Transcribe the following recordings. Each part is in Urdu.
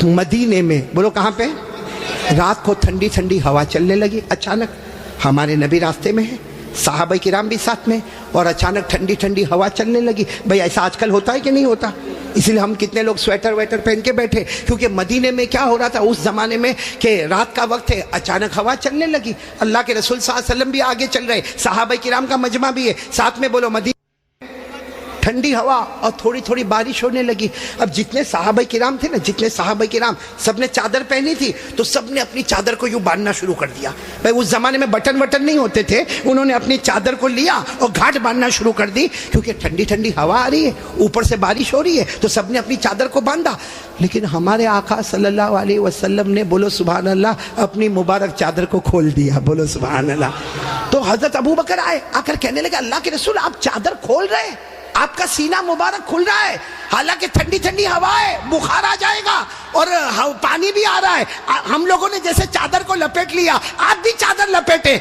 مدینے میں، بولو کہاں پہ؟ رات کو ٹھنڈی ٹھنڈی ہوا چلنے لگی اچانک، ہمارے نبی راستے میں ہیں، صحابہ کرام بھی ساتھ میں، اور اچانک ٹھنڈی ٹھنڈی ہوا چلنے لگی۔ بھئی ایسا آج کل ہوتا ہے کہ نہیں ہوتا؟ اس لیے ہم کتنے لوگ سویٹر ویٹر پہن کے بیٹھے، کیونکہ مدینے میں کیا ہو رہا تھا اس زمانے میں کہ رات کا وقت ہے، اچانک ہوا چلنے لگی۔ اللہ کے رسول صلی اللہ علیہ وسلم بھی آگے چل رہے، صحابہ کرام کا مجمع بھی ہے ساتھ میں، بولو مدینے ٹھنڈی ہوا اور تھوڑی تھوڑی بارش ہونے لگی۔ اب جتنے صحابہ کرام تھے نا، جتنے صحابہ کرام سب نے چادر پہنی تھی، تو سب نے اپنی چادر کو یوں باندھنا شروع کر دیا۔ بھائی اس زمانے میں بٹن وٹن نہیں ہوتے تھے، انہوں نے اپنی چادر کو لیا اور گھاٹ باندھنا شروع کر دی، کیونکہ ٹھنڈی ٹھنڈی ہوا آ رہی ہے، اوپر سے بارش ہو رہی ہے، تو سب نے اپنی چادر کو باندھا۔ لیکن ہمارے آقا صلی اللہ علیہ وسلم نے، بولو سبحان اللہ، اپنی مبارک چادر کو کھول دیا، بولو سبحان اللہ۔ تو حضرت ابو بکر آئے، آ کر کہنے لگے اللہ کے رسول آپ چادر کھول رہے ہیں، آپ کا سینہ مبارک کھل رہا ہے، حالانکہ ٹھنڈی ٹھنڈی ہوا ہے، بخار آ جائے گا اور پانی بھی آ رہا ہے، ہم لوگوں نے جیسے چادر کو لپیٹ لیا، آپ بھی چادر لپیٹے۔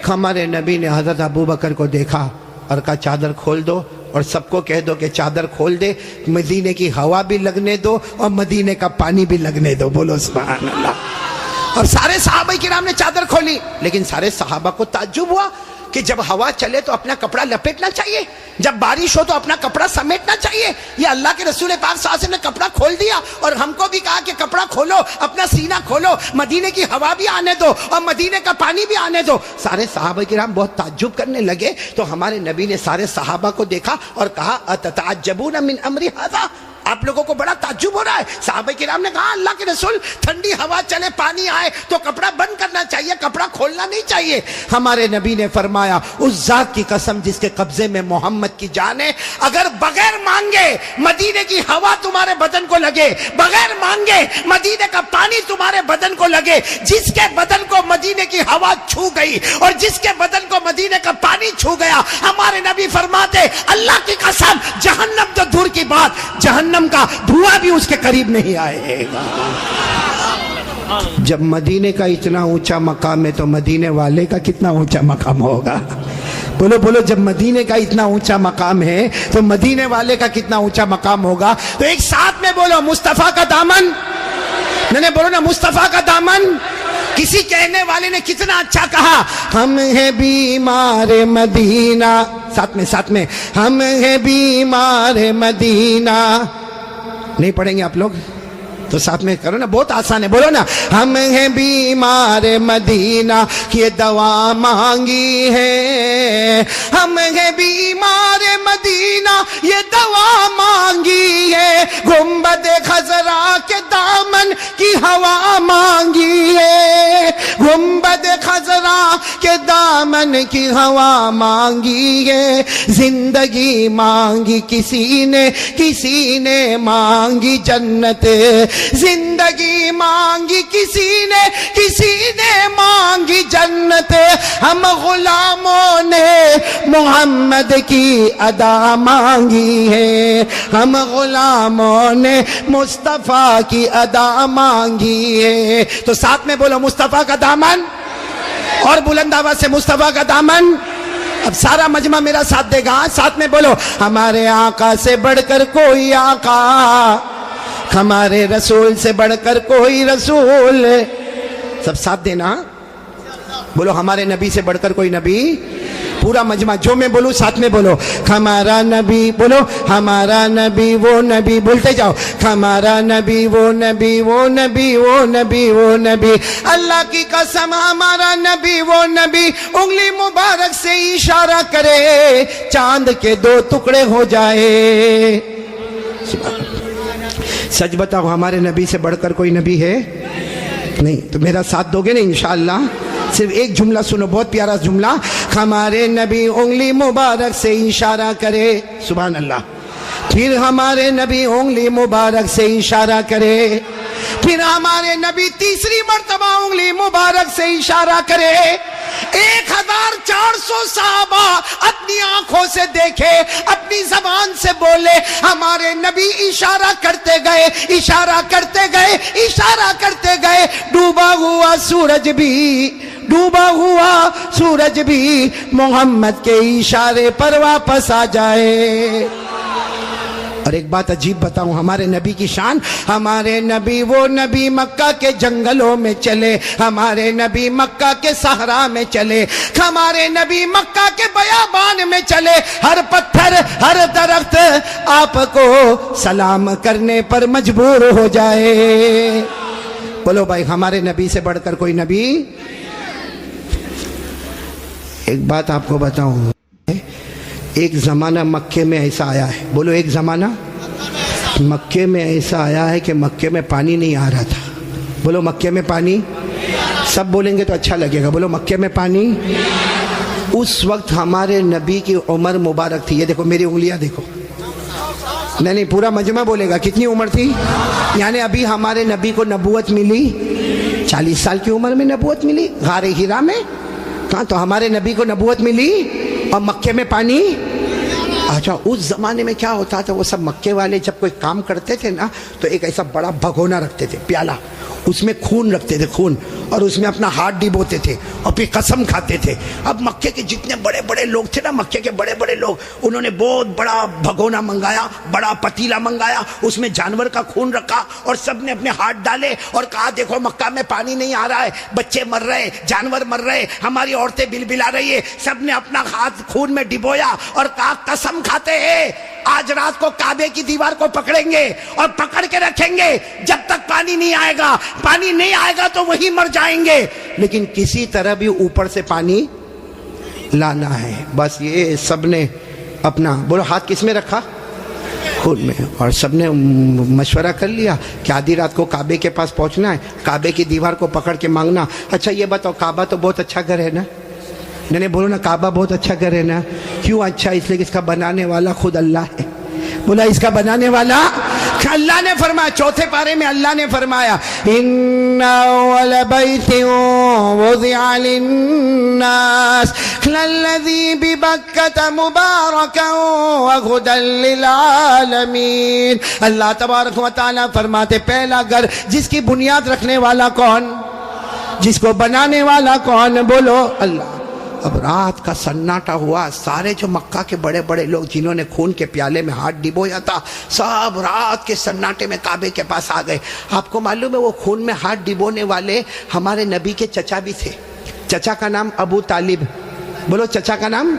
ہمارے نبی نے حضرت ابو بکر کو دیکھا اور کہا چادر کھول دو، اور سب کو کہہ دو کہ چادر کھول دے، مدینے کی ہوا بھی لگنے دو اور مدینے کا پانی بھی لگنے دو، بولو سبحان اللہ۔ اور سارے صحابہ کرام نے چادر کھولی، لیکن سارے صحابہ کو تعجب ہوا کہ جب ہوا چلے تو اپنا کپڑا لپیٹنا چاہیے، جب بارش ہو تو اپنا کپڑا سمیٹنا چاہیے۔ یہ اللہ کے رسول پاک صلی اللہ علیہ وسلم نے کپڑا کھول دیا اور ہم کو بھی کہا کہ کپڑا کھولو، اپنا سینہ کھولو، مدینے کی ہوا بھی آنے دو اور مدینے کا پانی بھی آنے دو۔ سارے صحابہ کرام بہت تعجب کرنے لگے، تو ہمارے نبی نے سارے صحابہ کو دیکھا اور کہا اتتعجبون من امر ھذا، آپ لوگوں کو بڑا تعجب ہو رہا ہے؟ صحابہ کرام نے کہا اللہ کے رسول ٹھنڈی ہوا چلے، پانی آئے تو کپڑا بند کرنا چاہیے، کپڑا کھولنا نہیں چاہیے۔ ہمارے نبی نے فرمایا اس ذات کی قسم جس کے قبضے میں محمد کی جان ہے، اگر بغیر مانگے مدینے کی ہوا تمہارے بدن کو لگے، بغیر مانگے مدینے کا پانی تمہارے بدن کو لگے، جس کے بدن کو مدینے کی ہوا چھو گئی اور جس کے بدن کو مدینے کا پانی چھو گیا، ہمارے نبی فرماتے اللہ کی قسم جہنم تو دور کی بات، جہنم کا دھواں بھی اس کے قریب نہیں آئے گا۔ جب مدینے کا اتنا اونچا مقام ہے تو مدینے والے کا کتنا اونچا مقام ہوگا؟ بولو بولو، جب مدینے کا اتنا اونچا مقام ہے تو مدینے والے کا کتنا اونچا مقام ہوگا؟ تو ایک ساتھ میں بولو مصطفیٰ کا دامن، میں نے بولو نا مصطفیٰ کا دامن۔ کسی کہنے والے نے کتنا اچھا کہا، ہم ہیں بیمار مدینہ، ساتھ میں ہم ہیں بیمار مدینہ، نہیں پڑھیں گے آپ لوگ تو ساتھ میں کرو نا، بہت آسان ہے، بولو نا ہم ہیں بیمار مدینہ یہ دوا مانگی ہے، ہم ہیں بیمار مدینہ یہ دوا مانگی ہے، گنبد خضرا کے دامن کی ہوا مانگی ہے، گنبد خضرا کے دامن کی ہوا مانگی ہے، زندگی مانگی کسی نے مانگی جنت، زندگی مانگی کسی نے مانگی جنت، ہم غلاموں نے محمد کی ادا مانگی ہے، ہم غلاموں نے مصطفیٰ کی ادا مانگی ہے۔ تو ساتھ میں بولو مصطفیٰ کا دامن، اور بلند آواز سے مصطفیٰ کا دامن۔ اب سارا مجمع میرا ساتھ دے گا، ساتھ میں بولو ہمارے آقا سے بڑھ کر کوئی آقا، ہمارے رسول سے بڑھ کر کوئی رسول، سب ساتھ دینا، بولو ہمارے نبی سے بڑھ کر کوئی نبی۔ پورا مجمع جو میں بولوں ساتھ میں بولو ہمارا نبی، بولو ہمارا نبی وہ نبی، بولتے جاؤ ہمارا نبی وہ نبی وہ نبی وہ نبی وہ نبی، اللہ کی قسم ہمارا نبی وہ نبی، انگلی مبارک سے اشارہ کرے چاند کے دو ٹکڑے ہو جائے۔ سچ بتاؤ ہمارے نبی سے بڑھ کر کوئی نبی ہے؟ نہیں، تو میرا ساتھ دو گے نا انشاءاللہ؟ صرف ایک جملہ سنو، بہت پیارا جملہ، ہمارے نبی انگلی مبارک سے اشارہ کرے، سبحان اللہ، پھر ہمارے نبی انگلی مبارک سے اشارہ کرے، پھر ہمارے نبی تیسری مرتبہ انگلی مبارک سے اشارہ کرے، 1400 صحابہ اپنی آنکھوں سے دیکھے، اپنی زبان سے بولے، ہمارے نبی اشارہ کرتے گئے، اشارہ کرتے گئے، اشارہ کرتے گئے، ڈوبا ہوا سورج بھی محمد کے اشارے پر واپس آ جائے۔ اور ایک بات عجیب بتاؤں ہمارے نبی کی شان، ہمارے نبی وہ نبی مکہ کے جنگلوں میں چلے، ہمارے نبی مکہ کے صحرا میں چلے، ہمارے نبی مکہ کے بیابان میں چلے، ہر پتھر ہر درخت آپ کو سلام کرنے پر مجبور ہو جائے۔ بولو بھائی ہمارے نبی سے بڑھ کر کوئی نبی؟ ایک بات آپ کو بتاؤں، ایک زمانہ مکے میں ایسا آیا ہے، بولو ایک زمانہ مکے میں ایسا آیا ہے کہ مکے میں پانی نہیں آ رہا تھا۔ بولو مکے میں پانی، سب بولیں گے تو اچھا لگے گا، بولو مکے میں پانی۔ اس وقت ہمارے نبی کی عمر مبارک تھی، یہ دیکھو میری انگلیاں دیکھو، نہیں پورا مجمع بولے گا، کتنی عمر تھی؟ یعنی ابھی ہمارے نبی کو نبوت ملی 40 سال کی عمر میں نبوت ملی غار ہرا میں، کہاں تو ہمارے نبی کو نبوت ملی اور مکے میں پانی۔ اچھا اس زمانے میں کیا ہوتا تھا، وہ سب مکے والے جب کوئی کام کرتے تھے نا تو ایک ایسا بڑا بھگونا رکھتے تھے، پیالہ، اس میں خون رکھتے تھے، خون، اور اس میں اپنا ہاتھ ڈبوتے تھے اور پھر قسم کھاتے تھے۔ اب مکے کے جتنے بڑے بڑے لوگ تھے نا، مکے کے بڑے بڑے لوگ، انہوں نے بہت بڑا بھگونا منگایا، بڑا پتیلا منگایا، اس میں جانور کا خون رکھا اور سب نے اپنے ہاتھ ڈالے اور کہا دیکھو مکہ میں پانی نہیں آ رہا ہے، بچے مر رہے، جانور مر رہے، ہماری عورتیں بلبلا رہی ہے، سب نے اپنا ہاتھ خون میں ڈبویا اور کہا قسم کھاتے ہیں آج رات کو کعبے کی دیوار کو پکڑیں گے اور پکڑ کے رکھیں گے جب تک پانی نہیں آئے گا، پانی نہیں آئے گا تو وہی مر جائیں گے، لیکن کسی طرح بھی اوپر سے پانی لانا ہے۔ بس یہ سب نے اپنا، بولو ہاتھ کس میں رکھا؟ خود میں، اور سب نے مشورہ کر لیا کہ آدھی رات کو کعبے کے پاس پہنچنا ہے، کعبے کی دیوار کو پکڑ کے مانگنا۔ اچھا یہ بتاؤ کعبہ تو بہت اچھا گھر ہے نا؟ نہیں بولو نا کعبہ بہت اچھا گھر ہے نا؟ کیوں اچھا؟ اس لیے کہ اس کا بنانے والا خود اللہ ہے۔ بولا اس کا بنانے والا اللہ نے فرمایا، چوتھے پارے میں اللہ نے فرمایا ان اول بیت وضع للناس للذی ببکۃ مبارکا وہدی للعالمین۔ اللہ تبارک و تعالی فرماتے پہلا گھر جس کی بنیاد رکھنے والا کون، جس کو بنانے والا کون؟ بولو اللہ۔ اب رات کا سناٹا ہوا، سارے جو مکہ کے بڑے بڑے لوگ جنہوں نے خون کے پیالے میں ہاتھ ڈبویا تھا سب رات کے سناٹے میں کعبے کے پاس آ گئے۔ آپ کو معلوم ہے وہ خون میں ہاتھ ڈبونے والے ہمارے نبی کے چچا بھی تھے، چچا کا نام ابو طالب، بولو چچا کا نام۔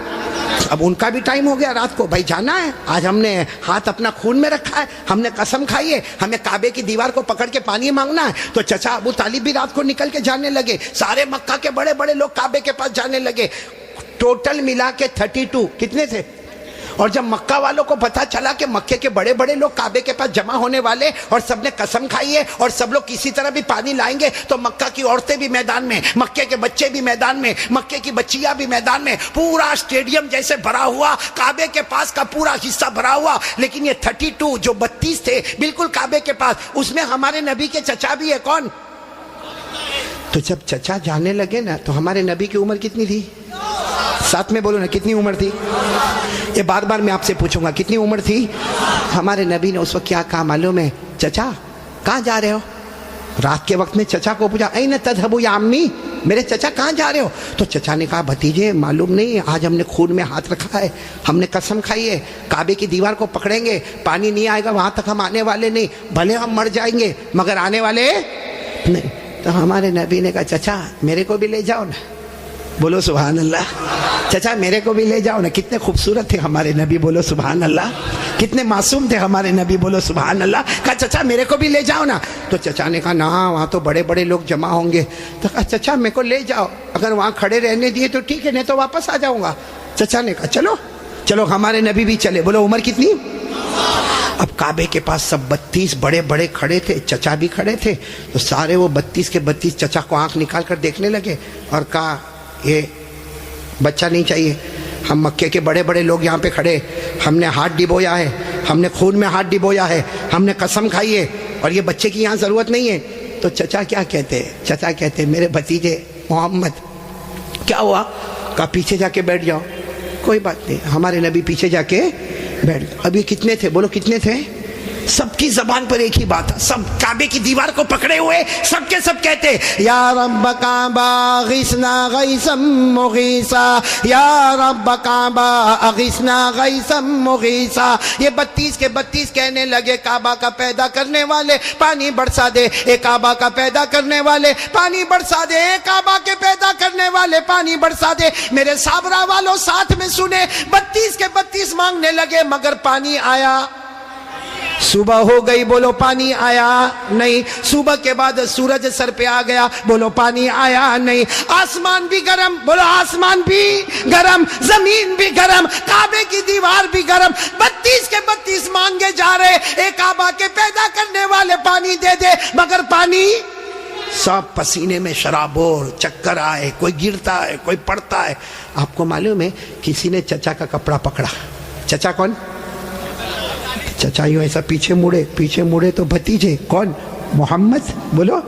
اب ان کا بھی ٹائم ہو گیا رات کو، بھائی جانا ہے، آج ہم نے ہاتھ اپنا خون میں رکھا ہے، ہم نے قسم کھائی ہے ہمیں کعبے کی دیوار کو پکڑ کے پانی مانگنا ہے۔ تو چچا ابو طالب بھی رات کو نکل کے جانے لگے، سارے مکہ کے بڑے بڑے لوگ کعبے کے پاس جانے لگے، ٹوٹل ملا کے 32 کتنے تھے؟ اور جب مکہ والوں کو پتا چلا کہ مکے کے بڑے بڑے لوگ کعبے کے پاس جمع ہونے والے اور سب نے قسم کھائی ہے اور سب لوگ کسی طرح بھی پانی لائیں گے، تو مکہ کی عورتیں بھی میدان میں، مکے کے بچے بھی میدان میں، مکے کی بچیاں بھی میدان میں، پورا اسٹیڈیم جیسے بھرا ہوا، کعبے کے پاس کا پورا حصہ بھرا ہوا۔ لیکن یہ 32 جو 32 تھے بالکل کعبے کے پاس، اس میں ہمارے نبی کے چچا بھی ہے، کون؟ تو جب چچا جانے لگے نا تو ہمارے نبی کی عمر کتنی تھی؟ ساتھ میں بولو نا کتنی عمر تھی؟ یہ بار بار میں آپ سے پوچھوں گا کتنی عمر تھی؟ ہمارے نبی نے اس وقت کیا کہا معلوم ہے؟ چچا کہاں جا رہے ہو؟ رات کے وقت میں چچا کو پوچھا این تذهبوا یا امی، میرے چچا کہاں جا رہے ہو؟ تو چچا نے کہا بھتیجے معلوم نہیں، آج ہم نے خون میں ہاتھ رکھا ہے، ہم نے قسم کھائی ہے کعبے کی دیوار کو پکڑیں گے، پانی نہیں آئے گا وہاں تک ہم آنے والے نہیں، بھلے ہم مر جائیں گے مگر آنے والے نہیں۔ تو ہمارے نبی نے کہا چچا میرے کو بھی لے جاؤ نا، بولو سبحان اللہ، چچا میرے کو بھی لے جاؤ نا۔ کتنے خوبصورت تھے ہمارے نبی، بولو سبحان اللہ، کتنے معصوم تھے ہمارے نبی، بولو سبحان اللہ۔ کہا چچا میرے کو بھی لے جاؤ نا۔ تو چچا نے کہا نا وہاں تو بڑے بڑے لوگ جمع ہوں گے۔ تو کہا چچا میرے کو لے جاؤ، اگر وہاں کھڑے رہنے دیے تو ٹھیک ہے نہیں تو واپس آ جاؤں گا۔ چچا نے کہا چلو چلو، ہمارے نبی بھی چلے، بولو عمر کتنی؟ اب کعبے کے پاس سب 32 بڑے بڑے کھڑے تھے، چچا بھی کھڑے تھے، تو سارے وہ 32 کے 32 چچا کو آنکھ نکال کر دیکھنے لگے اور کہا یہ بچہ نہیں چاہیے، ہم مکے کے بڑے بڑے لوگ یہاں پہ کھڑے، ہم نے ہاتھ ڈبویا ہے، ہم نے خون میں ہاتھ ڈبویا ہے، ہم نے قسم کھائی ہے، اور یہ بچے کی یہاں ضرورت نہیں ہے۔ تو چچا کیا کہتے ہیں؟ چچا کہتے ہیں میرے بھتیجے محمد کیا ہوا؟ کہا پیچھے جا کے بیٹھ جاؤ۔ کوئی بات نہیں، ہمارے نبی پیچھے جا کے بیٹھ گئے۔ اب یہ کتنے تھے؟ بولو کتنے تھے؟ سب کی زبان پر ایک ہی بات ہے, سب کعبے کی دیوار کو پکڑے ہوئے سب کے سب کہتے یا رب کعبہ اغثنا غیثا مغیثا, یا رب کعبہ اغثنا غیثا مغیثا. یہ 32 کے 32 کہنے لگے کعبہ کا پیدا کرنے والے پانی برسا دے, اے کعبہ کا پیدا کرنے والے پانی برسا دے, اے کعبہ کے پیدا کرنے والے پانی برسا دے. میرے صابرہ والوں ساتھ میں سنے, 32 کے 32 مانگنے لگے مگر پانی آیا. صبح ہو گئی, بولو پانی آیا نہیں. صبح کے بعد سورج سر پہ آ گیا, بولو پانی آیا نہیں. آسمان بھی گرم, بولو آسمان بھی گرم, زمین بھی گرم, کعبے کی دیوار بھی گرم. 32 کے 32 مانگے جا رہے, اے کعبہ کے پیدا کرنے والے پانی دے دے, مگر پانی سب پسینے میں شرابور, چکر آئے, کوئی گرتا ہے کوئی پڑتا ہے. آپ کو معلوم ہے کسی نے چچا کا کپڑا پکڑا. چچا کون؟ چچا یوں ایسا پیچھے مڑے تو بھتیجے کون؟ محمد, بولو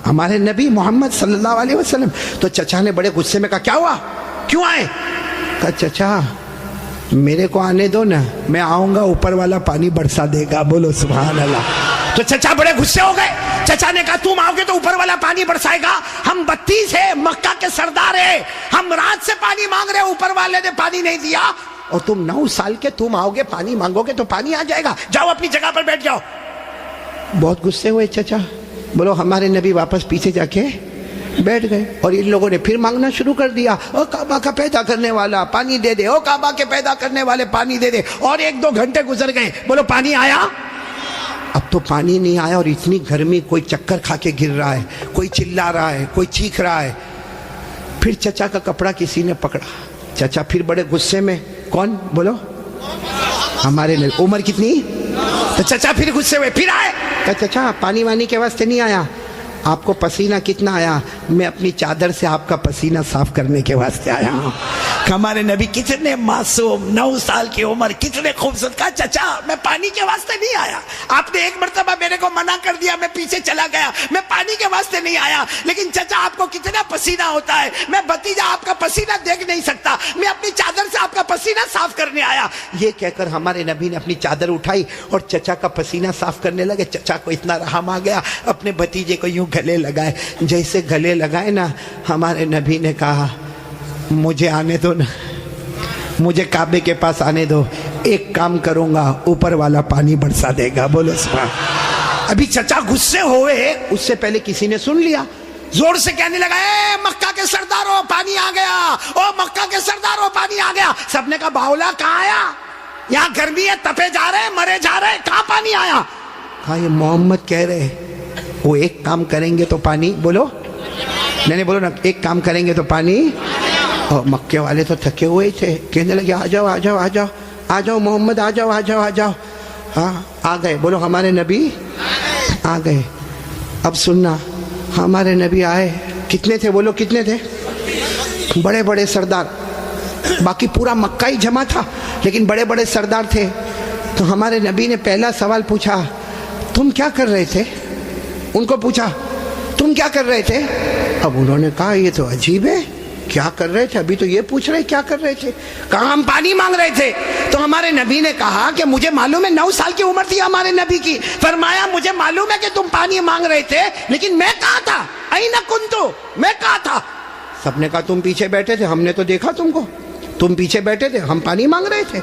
ہمارے نبی محمد صلی اللہ علیہ وسلم. تو چچا نے بڑے غصے میں کہا کیا ہوا, کیوں آئے؟ کہا چچا میرے کو آنے دو نا, میں آؤں گا اوپر والا پانی برسا دے گا. بولو سبحان اللہ. تو چچا بڑے غصے ہو گئے. چچا نے کہا تم آؤ گے تو اوپر والا پانی برسائے گا, ہم 32 ہیں, مکہ کے سردار ہیں, ہم رات سے پانی مانگ رہے, اوپر والے نے پانی نہیں دیا, اور تم 9 سال کے تم آؤ گے پانی مانگو گے تو پانی آ جائے گا, جاؤ اپنی جگہ پر بیٹھ جاؤ. بہت غصے ہوئے چچا. بولو ہمارے نبی واپس پیچھے جا کے بیٹھ گئے, اور ان لوگوں نے پھر مانگنا شروع کر دیا, او کعبہ کا پیدا کرنے والا پانی دے دے, او کعبہ کے پیدا کرنے والے پانی دے دے. اور 1-2 گھنٹے گزر گئے, بولو پانی آیا؟ اب تو پانی نہیں آیا, اور اتنی گرمی, کوئی چکر کھا کے گر رہا ہے, کوئی چلا رہا ہے, کوئی چیخ رہا ہے. پھر چچا کا کپڑا کسی نے پکڑا. چچا پھر بڑے غصے میں, کون؟ بولو ہمارے نبی. عمر کتنی؟ تو چچا پھر غصے ہوئے, پھر آئے. کہ چچا پانی وانی کے واسطے نہیں آیا, آپ کو پسینہ کتنا آیا؟ میں اپنی چادر سے آپ کا پسینہ صاف کرنے کے واسطے آیا ہوں. ہمارے نبی کتنے معصوم, 9 سال کی عمر, کتنے خوبصورت. کہا چچا میں پانی کے واسطے نہیں آیا, آپ نے ایک مرتبہ میرے کو منع کر دیا, میں پیچھے چلا گیا, میں پانی کے واسطے نہیں آیا. لیکن چچا آپ کو کتنا پسینہ ہوتا ہے, میں بھتیجا آپ کا پسینہ دیکھ نہیں سکتا, میں اپنی چادر سے آپ کا پسینہ صاف کرنے آیا. یہ کہہ کر ہمارے نبی نے اپنی چادر اٹھائی اور چچا کا پسینہ صاف کرنے لگے. چچا کو اتنا رحم آ گیا, اپنے بھتیجے کو یوں گلے لگائے. جیسے گلے لگائے نا, ہمارے نبی نے کہا مجھے آنے دو نا, مجھے کعبے کے پاس آنے دو, ایک کام کروں گا, اوپر والا پانی برسا دے گا. بولو سبحان. ابھی چچا غصے ہوئے, اس سے پہلے کسی نے سن لیا, زور سے کہنے لگا اے مکہ کے سرداروں پانی آ گیا, او مکہ کے سرداروں پانی آ گیا. سب نے کہا باولا کہاں آیا, یہاں گرمی ہے, تپے جا رہے, مرے جا رہے, کہاں پانی آیا؟ کہا یہ محمد کہہ رہے وہ ایک کام کریں گے تو پانی, بولو نہیں بولو نا, ایک کام کریں گے تو پانی. اور مکے والے تو تھکے ہوئے تھے, کہنے لگے آ جاؤ آ جاؤ آ جاؤ آ جاؤ محمد, آ جاؤ آ جاؤ آ جاؤ. ہاں آ گئے, بولو ہمارے نبی آ گئے. اب سننا, ہمارے نبی آئے, کتنے تھے بولو کتنے تھے؟ بڑے بڑے سردار, باقی پورا مکہ ہی جمع تھا لیکن بڑے بڑے سردار تھے. تو ہمارے نبی نے پہلا سوال پوچھا, تم کیا کر رہے تھے؟ ان کو پوچھا تم کیا کر رہے تھے؟ اب انہوں نے کہا یہ تو عجیب ہے, کیا کر رہے تھے؟ ابھی تو یہ پوچھ رہے کیا کر رہے تھے. کہا ہم پانی مانگ رہے تھے. تو ہمارے نبی نے کہا کہ مجھے معلوم ہے, 9 سال کی عمر تھی ہمارے نبی کی. فرمایا مجھے معلوم ہے کہ تم پانی مانگ رہے تھے, لیکن میں کہاں تھا؟ اینا کنتو, میں کہاں تھا؟ سب نے کہا تم پیچھے بیٹھے تھے, ہم نے تو دیکھا تم کو, تم پیچھے بیٹھے تھے, ہم پانی مانگ رہے تھے.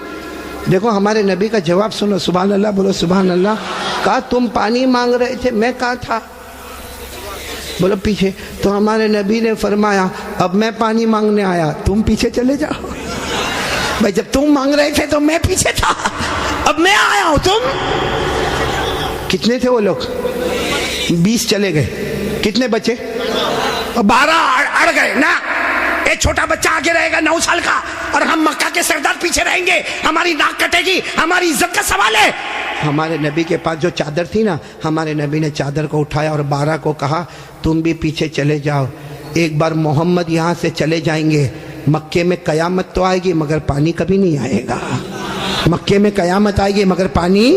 دیکھو ہمارے نبی کا جواب سنو, سبحان اللہ, بولو سبحان اللہ. کہا تم پانی مانگ رہے تھے, میں کہاں تھا؟ بولو پیچھے. تو ہمارے نبی نے فرمایا اب میں پانی مانگنے آیا, تم پیچھے چلے جاؤ. بھائی جب تم مانگ رہے تھے تو میں پیچھے تھا, اب میں آیا ہوں. تم کتنے تھے وہ لوگ؟ 20 چلے گئے, کتنے بچے؟ 12 اڑ گئے نا. ایک چھوٹا بچہ آگے رہے گا 9 سال کا, اور ہم مکہ کے سردار پیچھے رہیں گے, ہماری ناک کٹے گی, ہماری عزت کا سوال ہے. ہمارے نبی کے پاس جو چادر تھی نا, ہمارے نبی نے چادر کو اٹھایا اور 12 کو کہا تم بھی پیچھے چلے جاؤ. ایک بار محمد یہاں سے چلے جائیں گے, مکے میں قیامت تو آئے گی مگر پانی کبھی نہیں آئے گا. مکے میں قیامت آئے گی مگر پانی.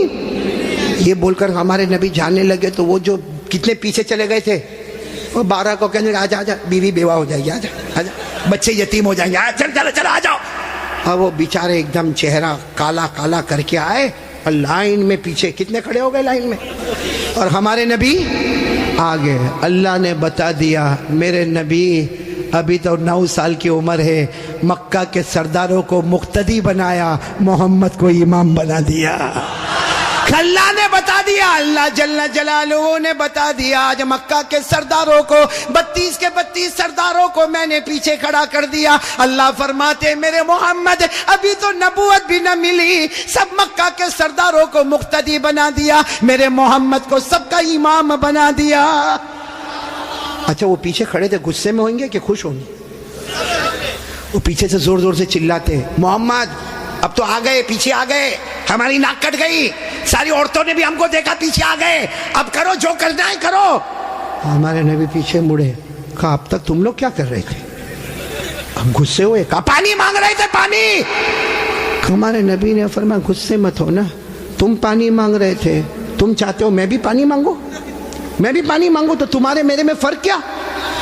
یہ بول کر ہمارے نبی جانے لگے. تو وہ جو کتنے پیچھے چلے گئے تھے, وہ 12 کو کہنے لگا آجا آجا, بیوی بیوہ ہو جائے گی, آجا آجا, بچے یتیم ہو جائیں گے, چل چل چل آ جاؤ. اور وہ بیچارے ایک دم چہرہ کالا کالا کر کے آئے, اور لائن میں پیچھے کتنے کھڑے ہو گئے لائن میں, اور ہمارے نبی آگے. اللہ نے بتا دیا میرے نبی ابھی تو 9 سال کی عمر ہے, مکہ کے سرداروں کو مقتدی بنایا, محمد کو امام بنا دیا. اللہ نے بتا دیا, اللہ جل جلالہ نے بتا دیا, آج مکہ کے سرداروں کو 32 کے 32 سرداروں کو میں نے پیچھے کھڑا کر دیا. اللہ فرماتے میرے محمد ابھی تو نبوت بھی نہ ملی, سب مکہ کے سرداروں کو مقتدی بنا دیا, میرے محمد کو سب کا امام بنا دیا. اچھا وہ پیچھے کھڑے تھے غصے میں ہوئیں گے کہ خوش ہوں گے؟ وہ پیچھے سے زور زور سے چلاتے محمد اب تو آ گئے, پیچھے آ گئے, ہماری ناک کٹ گئی, ساری عورتوں نے بھی ہم کو دیکھا, پیچھے آ گئے, اب کرو جو کرنا ہے کرو. ہمارے نبی پیچھے مڑے, کہا اب تک تم لوگ کیا کر رہے تھے؟ ہم غصے ہوئے, کہا پانی مانگ رہے تھے پانی. ہمارے نبی نے فرمایا غصے مت ہو نا, تم پانی مانگ رہے تھے, تم چاہتے ہو میں بھی پانی مانگوں, میں بھی پانی مانگوں, تو تمہارے میرے میں فرق کیا؟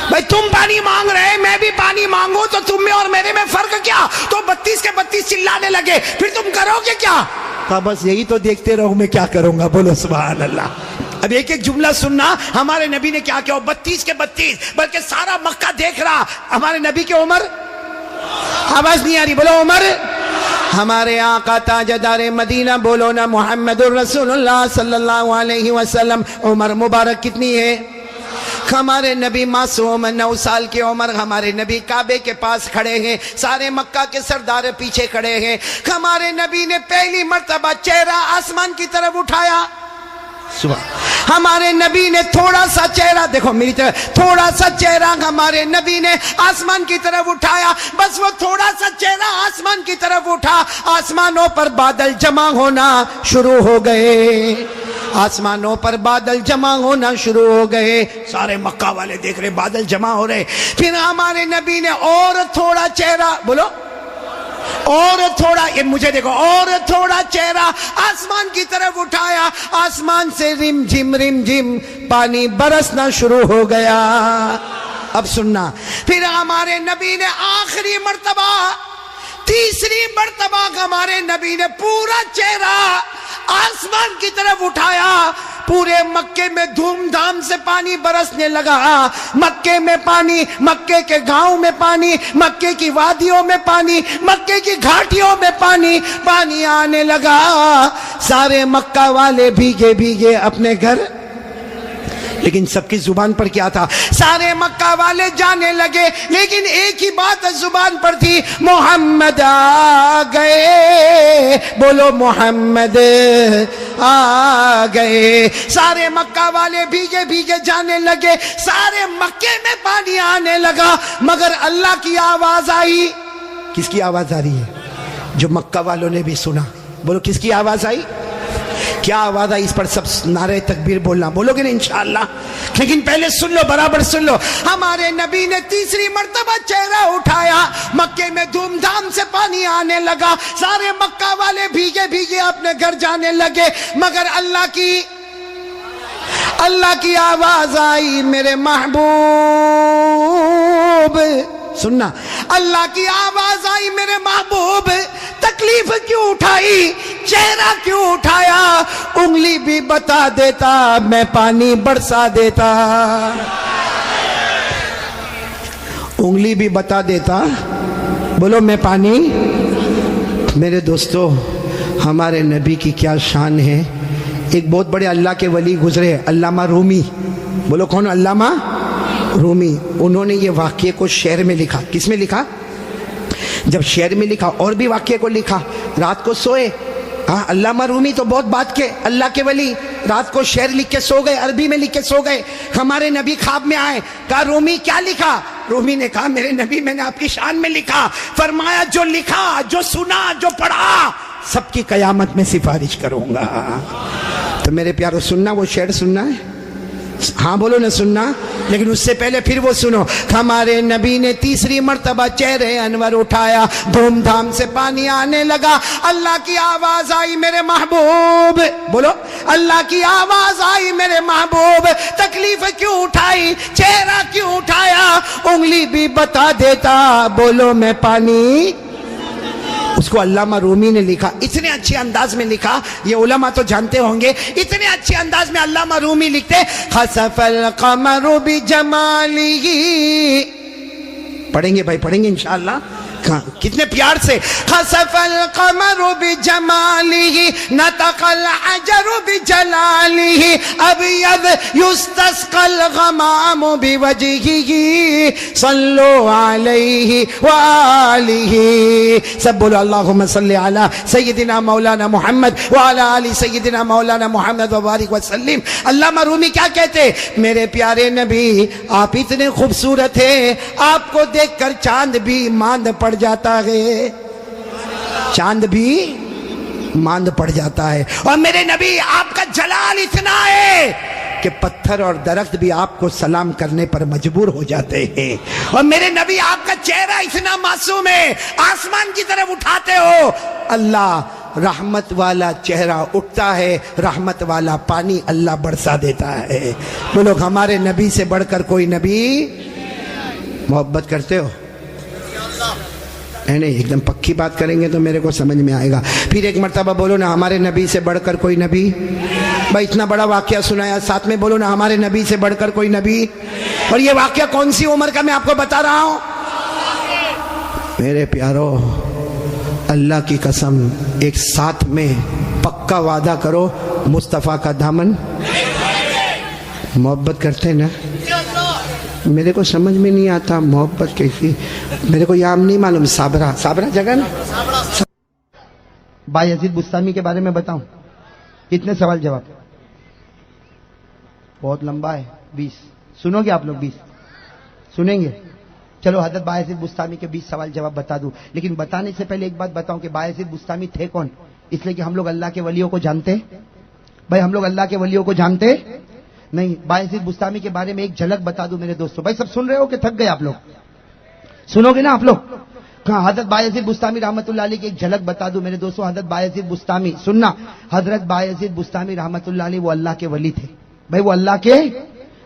بھائی تم پانی مانگ رہے, میں بھی پانی مانگوں, تو تم میں اور میرے میں فرق کیا؟ تو 32 کے 32 چلانے لگے, پھر تم کرو گے کیا؟ کہا بس یہی تو دیکھتے رہو, میں کیا کروں گا. بولو سبحان اللہ. اب ایک ایک جملہ سننا, ہمارے نبی نے کیا کیا. 32 کے 32 بلکہ سارا مکہ دیکھ رہا. ہمارے نبی کی عمر, آواز نہیں آ رہی, بولو عمر. ہمارے آقا تاجدار مدینہ, بولو نا محمد الرسول اللہ صلی اللہ علیہ وسلم, عمر مبارک کتنی ہے؟ ہمارے نبی معصوم 9 سال کی عمر, ہمارے نبی کعبے کے پاس کھڑے ہیں, سارے مکہ کے سردار پیچھے کھڑے ہیں. ہمارے نبی نے پہلی مرتبہ چہرہ آسمان کی طرف اٹھایا. ہمارے نبی نے تھوڑا سا چہرہ, دیکھو میری طرف, تھوڑا سا چہرہ ہمارے نبی نے آسمان کی طرف اٹھایا. بس وہ تھوڑا سا چہرہ آسمان کی طرف اٹھا, آسمانوں پر بادل جمع ہونا شروع ہو گئے, آسمانوں پر بادل جمع ہونا شروع ہو گئے. سارے مکہ والے دیکھ رہے بادل جمع ہو رہے. پھر ہمارے نبی نے اور تھوڑا چہرہ, بولو اور تھوڑا, یہ مجھے دیکھو, اور تھوڑا چہرہ آسمان کی طرف اٹھایا, آسمان سے رم جھم پانی برسنا شروع ہو گیا. اب سننا, پھر ہمارے نبی نے آخری مرتبہ, تیسری مرتبہ ہمارے نبی نے پورا چہرہ آسمان کی طرف اٹھایا. پورے مکے میں دھوم دھام سے پانی برسنے لگا. مکے میں پانی, مکے کے گاؤں میں پانی, مکے کی وادیوں میں پانی, مکے کی گھاٹیوں میں پانی, پانی آنے لگا. سارے مکہ والے بھیگے بھیگے اپنے گھر, لیکن سب کی زبان پر کیا تھا؟ سارے مکہ والے جانے لگے, لیکن ایک ہی بات زبان پر تھی, محمد آ گئے. بولو محمد آ گئے. سارے مکہ والے بھیگے بھیگے جانے لگے, سارے مکے میں پانی آنے لگا, مگر اللہ کی آواز آئی. کس کی آواز آ رہی ہے؟ جو مکہ والوں نے بھی سنا. بولو کس کی آواز آئی؟ کیا آواز آئی؟ اس پر سب نعرہ تکبیر بولنا, بولو گے نا انشاءاللہ. لیکن پہلے سن لو, برابر سن لو. ہمارے نبی نے تیسری مرتبہ چہرہ اٹھایا, مکے میں دھوم دھام سے پانی آنے لگا, سارے مکہ والے بھیگے بھیگے اپنے گھر جانے لگے, مگر اللہ کی آواز آئی, میرے محبوب. سننا, اللہ کی آواز آئی, میرے محبوب تکلیف کیوں اٹھائی, چہرہ کیوں اٹھایا, انگلی بھی بتا دیتا میں پانی برسا دیتا. انگلی بھی بتا دیتا, بولو میں پانی. میرے دوستو, ہمارے نبی کی کیا شان ہے. ایک بہت بڑے اللہ کے ولی گزرے, علامہ رومی. بولو کون؟ علامہ رومی. انہوں نے یہ واقعے کو شعر میں لکھا. کس میں لکھا؟ جب شعر میں لکھا, اور بھی واقعے کو لکھا. رات کو سوئے, ہاں علامہ رومی تو بہت بات کے اللہ کے ولی, رات کو شعر لکھ کے سو گئے, عربی میں لکھ کے سو گئے. ہمارے نبی خواب میں آئے, کہا رومی کیا لکھا؟ رومی نے کہا میرے نبی میں نے آپ کی شان میں لکھا. فرمایا جو لکھا, جو سنا, جو پڑھا, سب کی قیامت میں سفارش کروں گا. تو میرے پیارو سننا, وہ شعر سننا ہے, ہاں بولو نہ سننا. لیکن اس سے پہلے پھر وہ سنو. ہمارے نبی نے تیسری مرتبہ چہرے انور اٹھایا, دھوم دھام سے پانی آنے لگا. اللہ کی آواز آئی, میرے محبوب. بولو, اللہ کی آواز آئی, میرے محبوب تکلیف کیوں اٹھائی, چہرہ کیوں اٹھایا, انگلی بھی بتا دیتا. بولو میں پانی. اس کو علامہ رومی نے لکھا، اتنے اچھے انداز میں لکھا، یہ علماء تو جانتے ہوں گے، اتنے اچھے انداز میں علامہ رومی لکھتے، خسف القمر بجمالہ، پڑھیں گے بھائی، پڑھیں گے انشاءاللہ، کتنے پیار سے، خسف القمر بجمالہ نطق الحجر بجلالہ ابیض یستسقى الغمام بوجہہ صلوا علیہ وآلہ، سب بولو اللہم صلی علی سیدنا مولانا محمد وعلی آل سیدنا مولانا محمد وبارک وسلم۔ علامہ رومی کیا کہتے، میرے پیارے نبی آپ اتنے خوبصورت ہیں، آپ کو دیکھ کر چاند بھی ماند پڑ جاتا ہے، چاند بھی ماند پڑ جاتا ہے، اور میرے نبی آپ کا جلال اتنا ہے کہ پتھر اور درخت بھی آپ کو سلام کرنے پر مجبور ہو جاتے ہیں، اور میرے نبی آپ کا چہرہ اتنا معصوم ہے، آسمان کی طرف اٹھاتے ہو اللہ رحمت والا چہرہ اٹھتا ہے، رحمت والا پانی اللہ برسا دیتا ہے۔ بولو ہمارے نبی سے بڑھ کر کوئی نبی، محبت کرتے ہو؟ نہیں، ایک دم پکی بات کریں گے تو میرے کو سمجھ میں آئے گا۔ پھر ایک مرتبہ بولو نا ہمارے نبی سے بڑھ کر کوئی نبی، بھائی اتنا بڑا واقعہ سنایا، ساتھ میں بولو نا ہمارے نبی سے بڑھ کر کوئی نبی۔ اور یہ واقعہ کون سی عمر کا میں آپ کو بتا رہا ہوں؟ میرے پیارو، اللہ کی قسم، ایک ساتھ میں پکا وعدہ کرو، مصطفیٰ کا دامن، محبت کرتے نا؟ میرے کو سمجھ میں نہیں آتا محبت کیسی، میرے کو یام نہیں معلوم، صابرہ جگہ نا، بایزید بستامی کے بارے میں بتاؤں؟ کتنے سوال جواب؟ بہت لمبا ہے، 20 سنو گے آپ لوگ؟ 20 سنیں گے؟ چلو حضرت بایزید بستامی کے 20 سوال جواب بتا دوں، لیکن بتانے سے پہلے ایک بات بتاؤں کہ بایزید بستامی تھے کون؟ اس لیے کہ ہم لوگ اللہ کے ولیوں کو جانتے، بھائی ہم لوگ اللہ کے ولیوں کو جانتے نہیں۔ بایزید بستامی کے بارے میں ایک جھلک بتا دوں میرے دوستوں، بھائی سب سن رہے ہو کہ تھک گئے آپ لوگ؟ سنو گے نا آپ لوگ؟ کہاں حضرت بایزید بستامی رحمت اللہ علیہ کی ایک جھلک بتا دوں میرے دوستوں۔ حضرت بایزید بستامی، سننا، حضرت بایزید بستامی رحمت اللہ علیہ وہ اللہ کے ولی تھے، بھائی وہ اللہ کے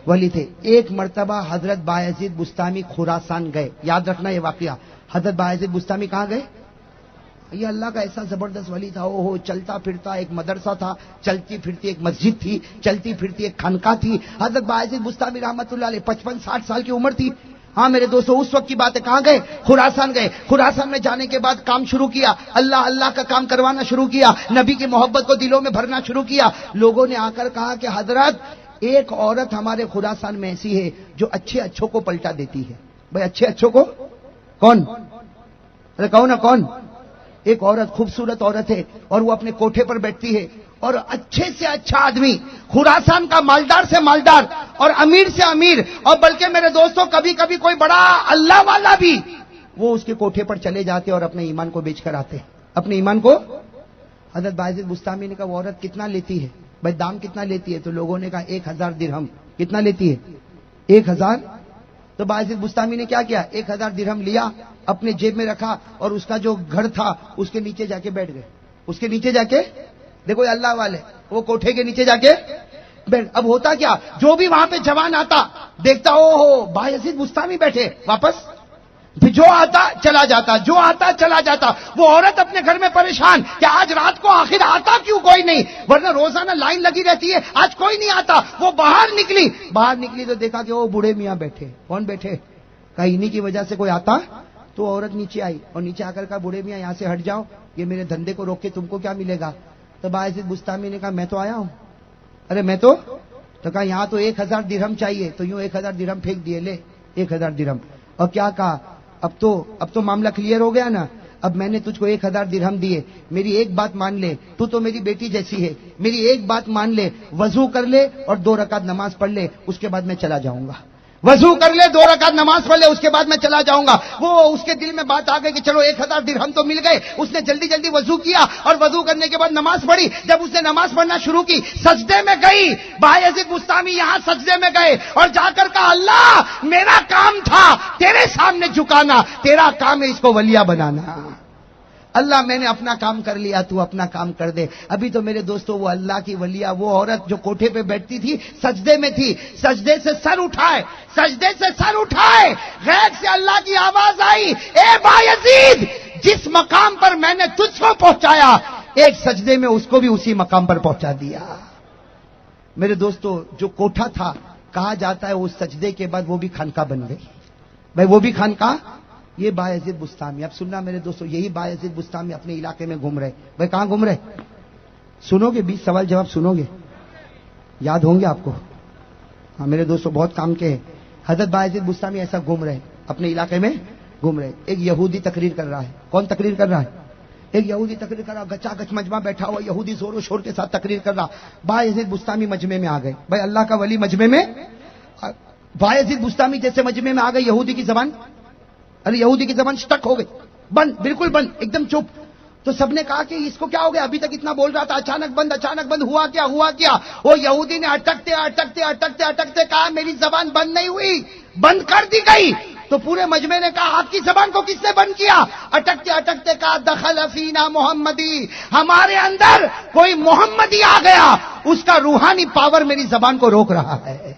ولی تھے۔ ایک مرتبہ حضرت بایزید بستامی خراسان گئے، یاد رکھنا یہ واقعہ، حضرت بایزید بستامی کہاں گئے؟ یہ اللہ کا ایسا زبردست ولی تھا، وہ چلتا پھرتا ایک مدرسہ تھا، چلتی پھرتی ایک مسجد تھی، چلتی پھرتی ایک خانقاہ تھی۔ حضرت بایزید بستامی رحمت اللہ علیہ 55-60 سال کی عمر تھی۔ ہاں میرے دوستو، اس وقت کی بات ہے، کہاں گئے؟ خراسان گئے۔ خراسان میں جانے کے بعد کام شروع کیا، اللہ کا کام کروانا شروع کیا، نبی کی محبت کو دلوں میں بھرنا شروع کیا۔ لوگوں نے آ کر کہا کہ حضرت ایک عورت ہمارے خراسان میں ایسی ہے جو اچھے اچھوں کو پلٹا دیتی ہے۔ بھائی اچھے اچھوں کو کون؟ ارے کہو نا کون؟ ایک عورت، خوبصورت عورت ہے، اور وہ اپنے کوٹھے پر بیٹھتی ہے، اور اچھے سے اچھا آدمی، خراسان کا مالدار سے مالدار اور امیر سے امیر، اور بلکہ میرے دوستوں کبھی کبھی کوئی بڑا اللہ والا بھی وہ اس کے کوٹھے پر چلے جاتے اور اپنے ایمان کو بیچ کر آتے، اپنے ایمان کو۔ حضرت بایزید بستامی نے کہا وہ عورت کتنا لیتی ہے؟ بھائی دام کتنا لیتی ہے؟ تو لوگوں نے کہا 1000 درہم۔ کتنا لیتی ہے؟ 1000۔ تو بایزید بستامی نے کیا کیا؟ 1000 درہم لیا، اپنے جیب میں رکھا، اور اس کا جو گھر تھا اس کے نیچے جا کے بیٹھ گئے۔ اس کے نیچے جا کے، دیکھو یہ اللہ والے، وہ کوٹھے کے نیچے جا کے بیٹھ۔ اب ہوتا کیا، جو بھی وہاں پہ جوان آتا دیکھتا او ہو بایزید بستامی بیٹھے، واپس جو آتا چلا جاتا، جو آتا چلا جاتا۔ وہ عورت اپنے گھر میں پریشان کہ آج رات کو آخر آتا کیوں کوئی نہیں، ورنہ روزانہ لائن لگی رہتی ہے، آج کوئی نہیں آتا۔ وہ باہر نکلی تو دیکھا کہ وہ بوڑھے میاں بیٹھے۔ کون بیٹھے؟ کہا انہی کی وجہ سے کوئی آتا۔ تو عورت نیچے آئی اور نیچے آ کر کہا بوڑھے میاں یہاں سے ہٹ جاؤ، یہ میرے دھندے کو روک کے تم کو کیا ملے گا؟ تو بایزید بستامی نے کہا میں تو آیا ہوں۔ ارے میں تو کہا یہاں تو 1000 درہم چاہیے، تو یوں 1000 درہم پھینک دیے، لے 1000 درہم۔ اور کیا کہا، اب تو معاملہ کلیئر ہو گیا نا، اب میں نے تجھ کو 1000 درہم دیے، میری ایک بات مان لے، تو میری بیٹی جیسی ہے، میری ایک بات مان لے، وضو کر لے اور 2 رکعت نماز پڑھ لے، اس کے بعد میں چلا جاؤں گا۔ وضو کر لے، 2 رکعت نماز پڑھ لے، اس کے بعد میں چلا جاؤں گا۔ وہ اس کے دل میں بات آ گئی کہ چلو 1000 درہم تو مل گئے۔ اس نے جلدی جلدی وضو کیا اور وضو کرنے کے بعد نماز پڑھی۔ جب اس نے نماز پڑھنا شروع کی، سجدے میں گئی، بایزید بستامی یہاں سجدے میں گئے اور جا کر کہا اللہ میرا کام تھا تیرے سامنے جھکانا، تیرا کام ہے اس کو ولیہ بنانا۔ اللہ میں نے اپنا کام کر لیا، تو اپنا کام کر دے۔ ابھی تو میرے دوستو وہ اللہ کی ولیہ، وہ عورت جو کوٹھے پہ بیٹھتی تھی، سجدے میں تھی، سجدے سے سر اٹھائے، سجدے سے سر اٹھائے، غیب سے اللہ کی آواز آئی، اے بایزید جس مقام پر میں نے تجھ کو پہنچایا ایک سجدے میں اس کو بھی اسی مقام پر پہنچا دیا۔ میرے دوستو، جو کوٹھا تھا، کہا جاتا ہے اس سجدے کے بعد وہ بھی خانقاہ بن گئی۔ بھائی وہ بھی خانقاہ، یہ بایزید بستامی۔ اب سننا میرے دوستو، یہی بایزید بستامی اپنے علاقے میں گھوم رہے۔ بھائی کہاں گھوم رہے؟ سنو گے 20 سوال جواب سنو گے، یاد ہوں گے آپ کو؟ ہاں میرے دوستو، بہت کام کے ہیں۔ حضرت بایزید بستامی ایسا گھوم رہے، اپنے علاقے میں گھوم رہے۔ ایک یہودی تقریر کر رہا ہے۔ کون تقریر کر رہا ہے؟ ایک یہودی تقریر کر رہا، گچا گچ مجمع بیٹھا ہوا یہودی زور و شور کے ساتھ تقریر کر رہا۔ بایزید بستامی مجمع میں آ گئے۔ بھائی اللہ کا ولی مجمع میں، بایزید بستامی جیسے مجمع میں آ گئے، یہودی کی زبان، ارے یہودی کی زبان سٹک ہو گئی، بند، بالکل بند، ایک دم چپ۔ تو سب نے کہا کہ اس کو کیا ہو گیا، ابھی تک اتنا بول رہا تھا، اچانک بند، اچانک بند، ہوا کیا، ہوا کیا؟ وہ یہودی نے اٹکتے اٹکتے اٹکتے اٹکتے کہا میری زبان بند نہیں ہوئی، بند کر دی گئی۔ تو پورے مجمع نے کہا آپ کی زبان کو کس نے بند کیا؟ اٹکتے اٹکتے کہا دخل فینا محمدی، ہمارے اندر کوئی محمدی آ گیا، اس کا روحانی پاور میری زبان کو روک رہا ہے۔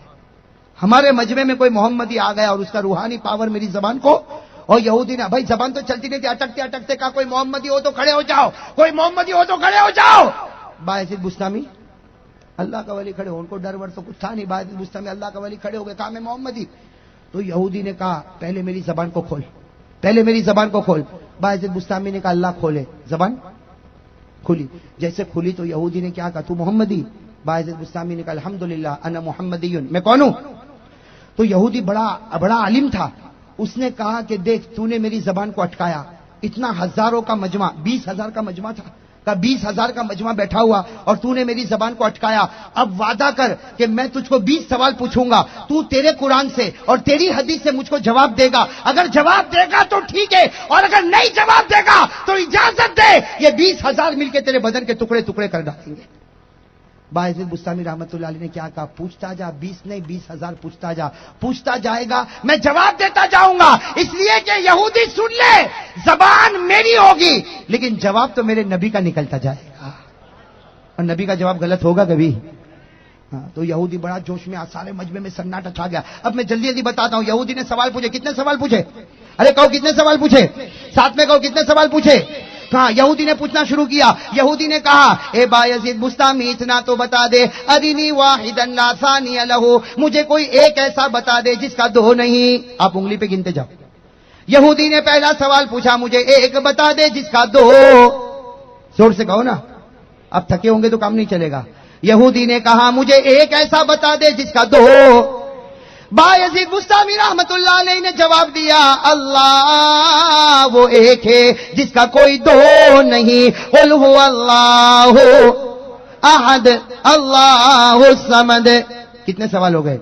ہمارے مجمع میں کوئی محمدی آ گیا اور اس کا روحانی پاور میری زبان کو، اور یہودی نے، بھائی زبان تو چلتی نہیں تھی، اٹکتے اٹکتے کہا کوئی محمدی ہو تو کھڑے ہو جاؤ، کوئی محمدی ہو تو کھڑے ہو جاؤ۔ بایزید بستامی اللہ کا ولی کھڑے ہو، ان کو ڈر ور تو کچھ تھا نہیں، بایزید بستامی اللہ کا ولی کھڑے ہو گئے، کہا میں محمدی۔ تو یہودی نے کہا پہلے میری زبان کو کھول، پہلے میری زبان کو کھول۔ بایزید بستامی نے کہا اللہ کھولے، زبان کھلی۔ جیسے کھلی تو یہودی نے کیا کہا، تو محمدی؟ بایزید بستامی نے کہا الحمدللہ انا محمدی، میں کون ہوں؟ تو یہودی بڑا عالم تھا، اس نے کہا کہ دیکھ تو نے میری زبان کو اٹکایا، اتنا ہزاروں کا مجمع، 20,000 کا مجمع تھا، کہ 20,000 کا مجمع بیٹھا ہوا اور تو نے میری زبان کو اٹکایا، اب وعدہ کر کہ میں تجھ کو 20 سوال پوچھوں گا، تو تیرے قرآن سے اور تیری حدیث سے مجھ کو جواب دے گا، اگر جواب دے گا تو ٹھیک ہے، اور اگر نہیں جواب دے گا تو اجازت دے، یہ 20,000 مل کے تیرے بدن کے ٹکڑے ٹکڑے کر ڈالیں گے۔ بایزید بستامی رحمت اللہ علیہ نے کیا کہا، پوچھتا جا، 20 نہیں 20,000 پوچھتا جا، پوچھتا جائے گا، میں جواب دیتا جاؤں گا، اس لیے کہ یہودی سن لے زبان میری ہوگی لیکن جواب تو میرے نبی کا نکلتا جائے گا، اور نبی کا جواب غلط ہوگا کبھی؟ ہاں، تو یہودی بڑا جوش میں، سارے مجمع میں سناٹا چھا گیا۔ اب میں جلدی جلدی بتاتا ہوں، یہودی نے سوال پوچھے، کتنے سوال پوچھے؟ ارے کہو کتنے سوال پوچھے؟ ساتھ میں کہو کتنے سوال پوچھے؟ کہا یہودی نے پوچھنا شروع کیا۔ یہودی نے کہا اے بایزید بستامی اتنا تو بتا دے، ارینی واحدا لا ثانی لہ، مجھے کوئی ایک ایسا بتا دے جس کا دو نہیں۔ آپ انگلی پہ گنتے جاؤ۔ یہودی نے پہلا سوال پوچھا، مجھے ایک بتا دے جس کا دو، زور سے کہو نا، اب تھکے ہوں گے تو کام نہیں چلے گا۔ یہودی نے کہا مجھے ایک ایسا بتا دے جس کا دو۔ بایزید بستامی رحمت اللہ علیہ نے جواب دیا، اللہ وہ ایک ہے جس کا کوئی دو نہیں، قل هو اللہ احد اللہ الصمد۔ کتنے سوال ہو گئے؟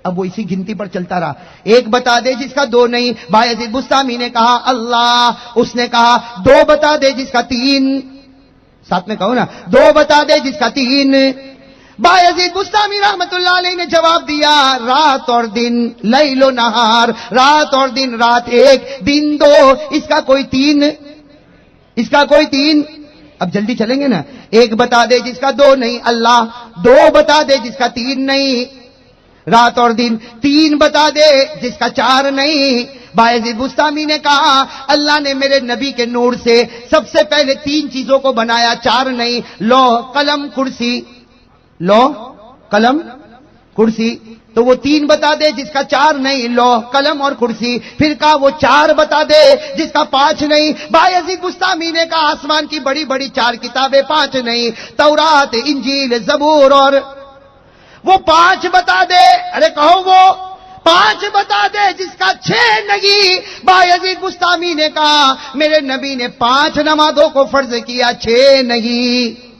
اب وہ اسی گنتی پر چلتا رہا، ایک بتا دے جس کا دو نہیں۔ بایزید بستامی نے کہا اللہ، اس نے کہا دو بتا دے جس کا تین، ساتھ میں کہو نا، دو بتا دے جس کا تین۔ بایزید بستامی رحمت اللہ علیہ نے جواب دیا، رات اور دن، لیل و نہار، رات اور دن، رات ایک دن دو، اس کا کوئی تین، اس کا کوئی تین۔ اب جلدی چلیں گے نا، ایک بتا دے جس کا دو نہیں اللہ، دو بتا دے جس کا تین نہیں، رات اور دن، تین بتا دے جس کا چار نہیں۔ بایزید بستامی نے کہا اللہ نے میرے نبی کے نور سے سب سے پہلے تین چیزوں کو بنایا، چار نہیں، لوح قلم کرسی، لوح قلم کرسی، تو وہ تین بتا دے جس کا چار نہیں، لوح قلم اور کرسی۔ پھر کہا وہ چار بتا دے جس کا پانچ نہیں۔ بایزید بستامی نے کہا آسمان کی بڑی بڑی چار کتابیں، پانچ نہیں، تورات، انجیل، زبور، اور وہ پانچ بتا دے۔ ارے کہو وہ پانچ بتا دے جس کا چھ نہیں۔ بایزید بستامی نے کہا میرے نبی نے 5 نمازوں کو فرض کیا، 6 نہیں۔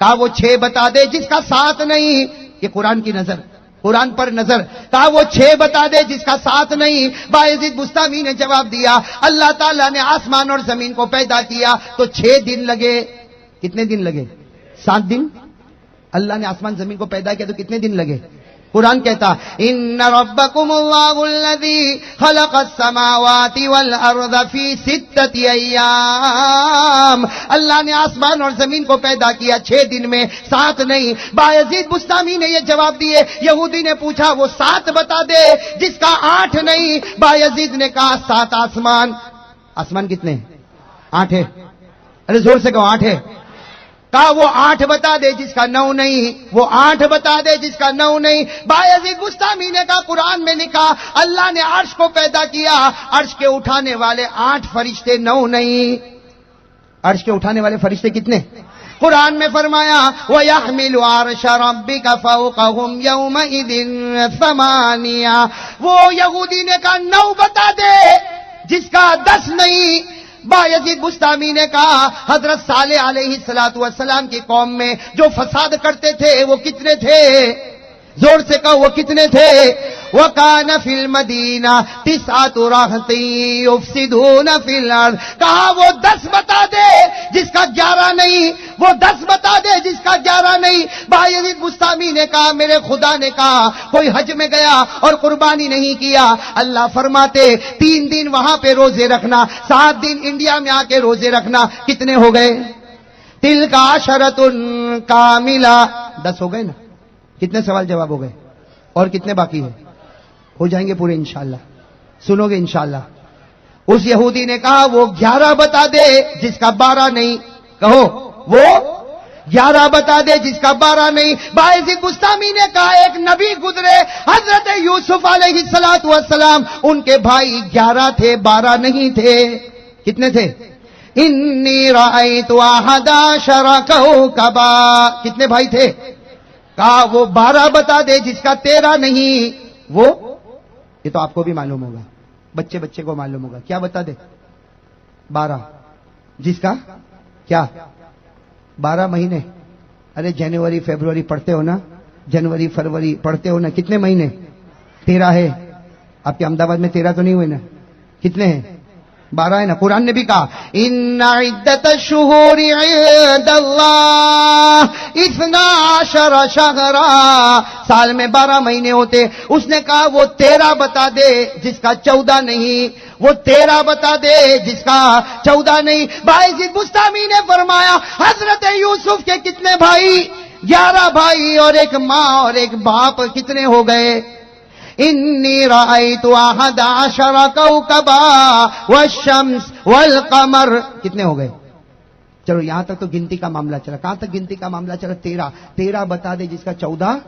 کہا وہ 6 بتا دے جس کا 7 نہیں۔ یہ قرآن کی نظر، قرآن پر نظر۔ کہا وہ 6 بتا دے جس کا 7 نہیں۔ بایزید بستامی نے جواب دیا اللہ تعالیٰ نے آسمان اور زمین کو پیدا کیا تو 6 دن لگے۔ کتنے دن لگے؟ 7 دن۔ اللہ نے آسمان زمین کو پیدا کیا تو کتنے دن لگے؟ قرآن کہتا ان ربکم اللہ الذی خلق السماوات والارض فی 6 ایام، اللہ نے آسمان اور زمین کو پیدا کیا 6 دن میں، 7 نہیں۔ بایزید بستامی نے یہ جواب دیے۔ یہودی نے پوچھا وہ 7 بتا دے جس کا 8 نہیں۔ بایزید نے کہا 7 آسمان، آسمان کتنے؟ 8 ہے. ارے زور سے کہو 8 ہے. کہا وہ 8 بتا دے جس کا 9 نہیں, وہ 8 بتا دے جس کا 9 نہیں. بایزید بستامی نے کہا قرآن میں لکھا اللہ نے عرش کو پیدا کیا, عرش کے اٹھانے والے 8 فرشتے 9 نہیں. عرش کے اٹھانے والے فرشتے کتنے؟ قرآن میں فرمایا وَيَحْمِلُ عَرْشَ رَبِّكَ فَوْقَهُمْ يَوْمَئِذٍ ثَمَانِيَةٌ. وہ یہودی نے کہا 9 بتا دے جس کا 10 نہیں. بایزید بستامی نے کہا حضرت صالح علیہ السلام کی قوم میں جو فساد کرتے تھے وہ کتنے تھے؟ زور سے کہو وہ کتنے تھے؟ وَكَانَ فِي الْمَدِينَةِ 9 رَهْطٍ يُفْسِدُونَ فِي الْأَرْضِ. کہا وہ 10 بتا دے جس کا 11 نہیں, وہ 10 بتا دے جس کا 11 نہیں. بایزید بستامی نے کہا میرے خدا نے کہا کوئی حج میں گیا اور قربانی نہیں کیا, اللہ فرماتے 3 دن وہاں پہ روزے رکھنا, 7 دن انڈیا میں آ کے روزے رکھنا. کتنے ہو گئے؟ تِلْكَ عَشَرَةٌ كَامِلَةٌ. 10 ہو گئے نا. کتنے سوال جواب ہو گئے اور کتنے باقی ہے؟ ہو جائیں گے پورے انشاءاللہ. سنو گے انشاءاللہ. اس یہودی نے کہا وہ 11 بتا دے جس کا 12 نہیں. کہو وہ 11 بتا دے جس کا 12 نہیں. بایزید بستامی نے کہا ایک نبی گزرے حضرت یوسف علیہ السلام, ان کے بھائی 11 تھے 12 نہیں تھے. کتنے تھے؟ انی رأیت 11 کوکبا. کتنے بھائی تھے؟ کہا وہ 12 بتا دے جس کا 13 نہیں. وہ یہ تو آپ کو بھی معلوم ہوگا, بچے کو معلوم ہوگا. کیا بتا دے؟ 12 جس کا کیا 12 مہینے. ارے جنوری فیبروری پڑھتے ہو نا, جنوری فروری پڑھتے ہو نا. کتنے مہینے؟ 13 ہے. آپ کے احمدآباد میں 13 تو نہیں ہوئے نا. کتنے ہیں؟ 12 ہے نا. قرآن نے بھی کہا ان عدت الشہور عند اللہ 12 شہرا. سال میں 12 مہینے ہوتے. اس نے کہا وہ 13 بتا دے جس کا 14 نہیں, وہ 13 بتا دے جس کا 14 نہیں. بایزید بستامی نے فرمایا حضرت یوسف کے کتنے بھائی؟ 11 بھائی اور ایک ماں اور ایک باپ. کتنے ہو گئے؟ انی رأیت 11 کوکبا والشمس والقمر. کتنے ہو گئے؟ چلو یہاں تک تو گنتی کا معاملہ چلا. کہاں تک گنتی کا معاملہ چلا؟ 13 بتا دے جس کا 14.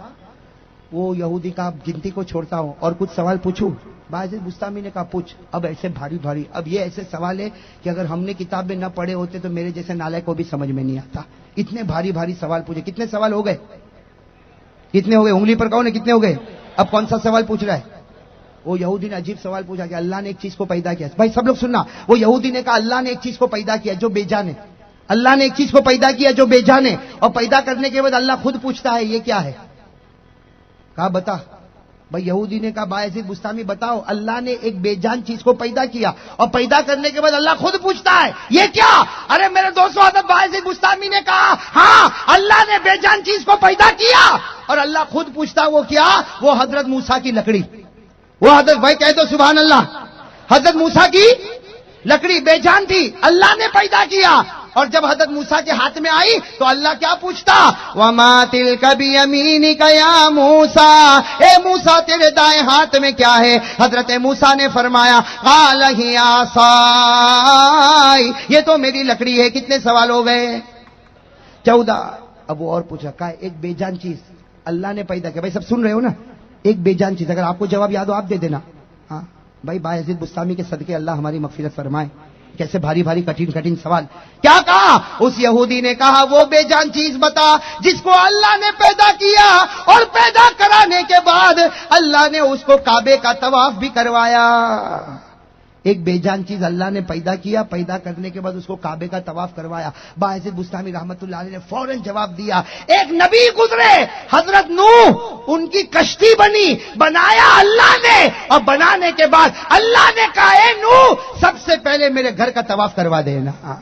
وہ یہودی کا گنتی کو چھوڑتا ہوں اور کچھ سوال پوچھوں. بایزید بستامی نے کہا پوچھ. اب ایسے بھاری, اب یہ ایسے سوال ہے کہ اگر ہم نے کتاب میں نہ پڑھے ہوتے تو میرے جیسے نالائق کو بھی سمجھ میں نہیں آتا. اتنے بھاری سوال پوچھے. کتنے سوال ہو گئے؟ کتنے ہو گئے؟ انگلی پر کہو نا کتنے ہو گئے. اب کون سا سوال پوچھ رہا ہے؟ وہ یہودی نے عجیب سوال پوچھا کہ اللہ نے ایک چیز کو پیدا کیا. بھائی سب لوگ سننا. وہ یہودی نے کہا اللہ نے ایک چیز کو پیدا کیا جو بے جان ہے. اللہ نے ایک چیز کو پیدا کیا جو بے جان ہے, اور پیدا کرنے کے بعد اللہ خود پوچھتا ہے یہ کیا ہے. کہا بتا. بھائی یہودی نے کہا بایزید بستامی بتاؤ, اللہ نے ایک بے جان چیز کو پیدا کیا اور پیدا کرنے کے بعد اللہ خود پوچھتا ہے یہ کیا. ارے میرے دوستوں حضرت بایزید بستامی نے کہا ہاں اللہ نے بے جان چیز کو پیدا کیا اور اللہ خود پوچھتا وہ کیا. وہ حضرت موسیٰ کی لکڑی. وہ حضرت بھائی کہہ دو سبحان اللہ. حضرت موسیٰ کی لکڑی بے جان تھی, اللہ نے پیدا کیا. اور جب حضرت موسیٰ کے ہاتھ میں آئی تو اللہ کیا پوچھتا؟ وَمَا تِلْكَ بِيَمِينِكَ يَا مُوسَىٰ. اے موسیٰ تیرے دائیں ہاتھ میں کیا ہے؟ حضرت موسیٰ نے فرمایا قَالَ هِيَ عَصَايَ. یہ تو میری لکڑی ہے. کتنے سوال ہو گئے؟ 14. اب وہ اور پوچھا کہا ایک بے جان چیز اللہ نے پیدا کیا. بھائی سب سن رہے ہو نا. ایک بے جان چیز, اگر آپ کو جواب یاد ہو آپ دے دینا. ہاں بھائی بایزید بستامی کے صدقے اللہ ہماری مغفرت فرمائے. کیسے بھاری کٹھن سوال. کیا کہا اس یہودی نے؟ کہا وہ بے جان چیز بتا جس کو اللہ نے پیدا کیا اور پیدا کرانے کے بعد اللہ نے اس کو کعبے کا طواف بھی کروایا. ایک بے جان چیز اللہ نے پیدا کیا, پیدا کرنے کے بعد اس کو کعبے کا طواف کروایا. بایزید بستامی رحمت اللہ علیہ نے فوراً جواب دیا ایک نبی گزرے حضرت نوح, ان کی کشتی بنی, بنایا اللہ نے, اور بنانے کے بعد اللہ نے کہا اے نوح سب سے پہلے میرے گھر کا طواف کروا دینا.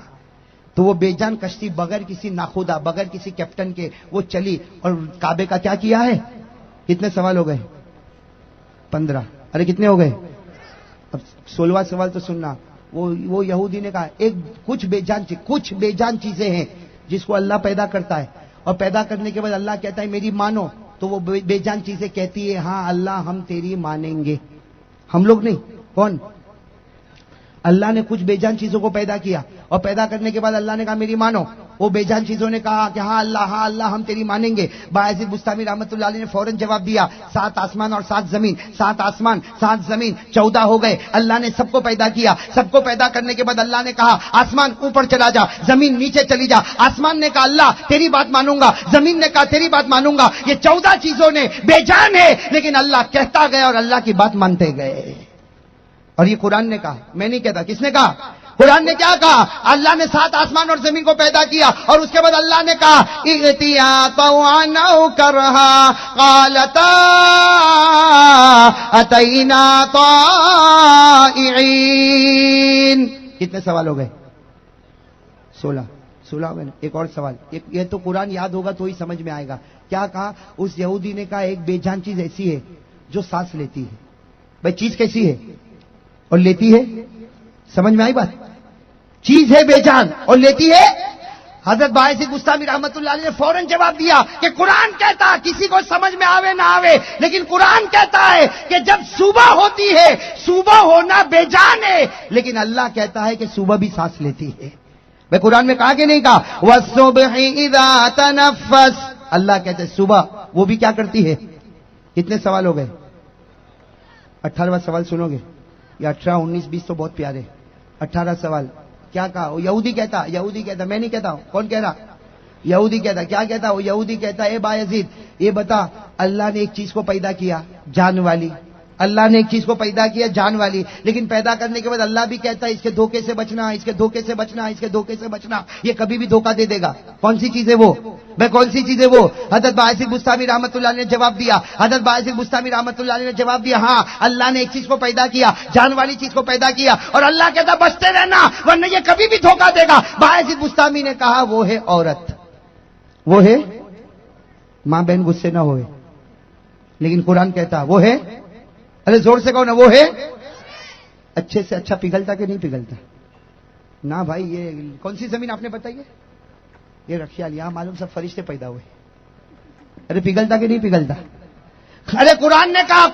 تو وہ بے جان کشتی بغیر کسی ناخدا, بغیر کسی کیپٹن کے وہ چلی اور کعبے کا کیا کیا ہے. کتنے سوال ہو گئے؟ 15. ارے کتنے ہو گئے؟ اب 16واں سوال تو سننا. وہ یہودی نے کہا ایک کچھ بے جان چیزیں ہیں جس کو اللہ پیدا کرتا ہے اور پیدا کرنے کے بعد اللہ کہتا ہے میری مانو. تو وہ بے جان چیزیں کہتی ہے ہاں اللہ ہم تیری مانیں گے. ہم لوگ نہیں, کون؟ اللہ نے کچھ بے جان چیزوں کو پیدا کیا اور پیدا کرنے کے بعد اللہ نے کہا میری مانو. وہ بے جان چیزوں نے کہا کہ ہاں اللہ ہم تیری مانیں گے. باعزید بستامی رحمت اللہ علیہ نے فوراً جواب دیا 7 آسمان اور 7 زمین, 7 آسمان 7 زمین 14 ہو گئے. اللہ نے سب کو پیدا کیا. سب کو پیدا کرنے کے بعد اللہ نے کہا آسمان اوپر چلا جا, زمین نیچے چلی جا. آسمان نے کہا اللہ تیری بات مانوں گا, زمین نے کہا تیری بات مانوں گا. یہ 14 چیزوں نے بے جان ہے لیکن اللہ کہتا گیا اور اللہ کی بات مانتے گئے. اور یہ قرآن نے کہا, میں نہیں کہتا. کس نے کہا؟ قرآن نے کیا کہا؟ اللہ نے 7 آسمان اور زمین کو پیدا کیا اور اس کے بعد اللہ نے کہا اِغْتِيَا طَوْعًا أَوْ كَرْهًا قَالَتَا أَتَيْنَا طَائِعِينَ. کتنے سوال ہو گئے؟ 16 ہو گئے نا. ایک اور سوال, یہ تو قرآن یاد ہوگا تو ہی سمجھ میں آئے گا. کیا کہا؟ اس یہودی نے کہا ایک بے جان چیز ایسی ہے جو سانس لیتی ہے. بھائی چیز کیسی ہے اور لیتی ہے؟ سمجھ میں آئی بات؟ چیز ہے بے جان اور لیتی ہے. حضرت باعزید بستامی رحمت اللہ علیہ نے فوراً جواب دیا کہ قرآن کہتا کسی کو سمجھ میں آوے نہ آوے لیکن قرآن کہتا ہے کہ جب صبح ہوتی ہے صبح ہونا بے جان ہے لیکن اللہ کہتا ہے کہ صبح بھی سانس لیتی ہے. میں قرآن میں کہا کہ نہیں کہا وَالصُّبْحِ إِذَا تَنَفَّسَ. اللہ کہتے ہیں صبح وہ بھی کیا کرتی ہے. کتنے سوال ہو گئے؟ 18واں سوال سنو گے. یہ 18 19 20 تو بہت پیارے. 18 سوال کیا کہا؟ وہ یہودی کہتا میں نہیں کہتا ہوں. کون کہہ رہا؟ یہودی کہتا. کیا کہتا؟ وہ یہودی کہتا اے باعزید یہ بتا اللہ نے ایک چیز کو پیدا کیا جان والی. اللہ نے ایک چیز کو پیدا کیا جان والی لیکن پیدا کرنے کے بعد اللہ بھی کہتا ہے اس کے دھوکے سے بچنا, اس کے دھوکے سے بچنا, اس کے دھوکے سے بچنا. یہ کبھی بھی دھوکہ دے دے گا. کون سی چیز ہے وہ؟ میں کون سی چیز ہے وہ؟ حضرت باعزید بستامی رحمت اللہ علیہ نے جواب دیا. حضرت باعزید بستامی رحمت اللہ علیہ نے جواب دیا ہاں اللہ نے ایک چیز کو پیدا کیا جان والی چیز کو پیدا کیا اور اللہ کہتا بچتے رہنا ورنہ یہ کبھی بھی دھوکہ دے گا. باعزید بستامی نے کہا وہ ہے عورت. وہ ہے ماں بہن غصے نہ ہوئے لیکن قرآن کہتا وہ ہے. ارے زور سے کہو نا. وہ ہے اچھے سے اچھا پگھلتا کہ نہیں پگھلتا؟ نہ بھائی. یہ کون سی زمین آپ نے بتائی ہے؟ یہ رکھیال. یہاں معلوم سب فرشتے پیدا ہوئے. ارے پگھلتا کہ نہیں پگھلتا؟ ارے قرآن نے کہا